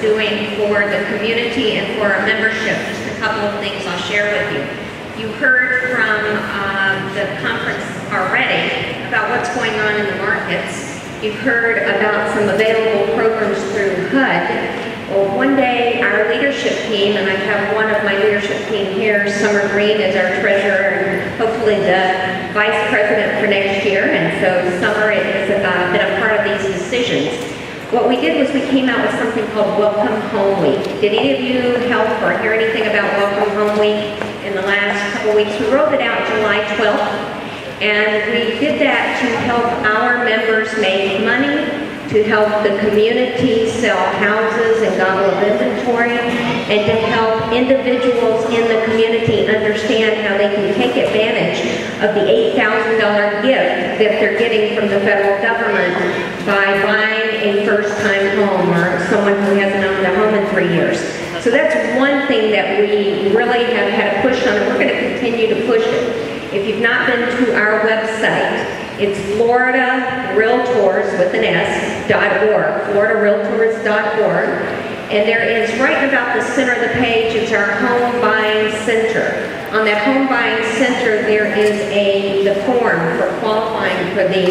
doing for the community and for our membership. Just a couple of things I'll share with you. You heard from the conference already about what's going on in the markets. You've heard about some available programs through HUD. Well, one day our leadership team, and I have one of my leadership team here, Summer Green is our treasurer and hopefully the vice president for next year, and so Summer has been a part of these decisions. What we did was we came out with something called Welcome Home Week. Did any of you help or hear anything about Welcome Home Week in the last couple weeks? We rolled it out July 12th, and we did that to help our members make money, to help the community sell houses and gobble up inventory, and to help individuals in the community understand how they can take advantage of the $8,000 gift that they're getting from the federal government by buying a first-time home or someone who hasn't owned a home in 3 years. So that's one thing that we really have had a push on, and we're going to continue to push it. If you've not been to our website, it's Florida Realtors with an S.org, FloridaRealtors.org. And there is, right in about the center of the page, it's our home buying center. On that home buying center, there is the form for qualifying for the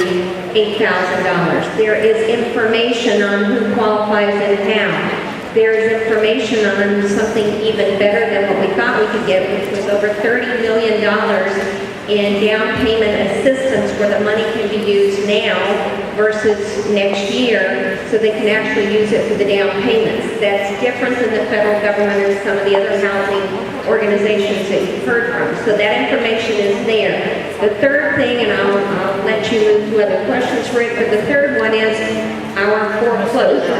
$8,000. There is information on who qualifies in town. There is information on something even better than what we thought we could get, which was over $30 million in down payment assistance, where the money can be used now versus next year, so they can actually use it for the down payments. That's different than the federal government and some of the other housing organizations that you've heard from. So that information is there. The third thing, and I'll let you move to other questions, Rick, but the third one is our foreclosure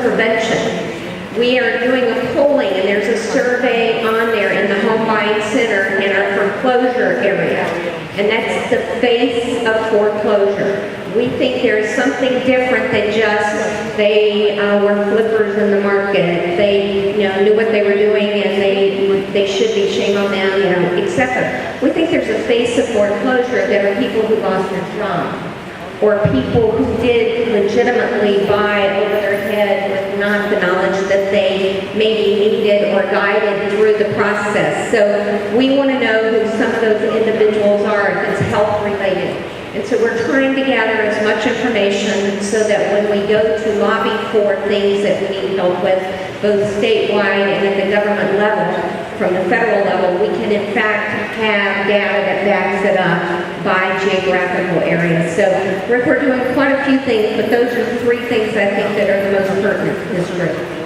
prevention. We are doing a polling, and there's a survey on there in the home buying center in our foreclosure area, and that's the face of foreclosure. We think there's something different than just they were flippers in the market. They knew what they were doing, and they should be, shame on them, etc. We think there's a face of foreclosure that are people who lost their job, or people who did legitimately buy over their head with not the knowledge that they maybe needed or guided through the process. So we want to know who some of those individuals are, if it's health related. And so we're trying to gather as much information so that when we go to lobby for things that we need help with, both statewide and at the government level, from the federal level, we can in fact have data that backs it up by geographical area. So Rick, we're doing quite a few things, but those are 3 things I think that are the most pertinent in this group.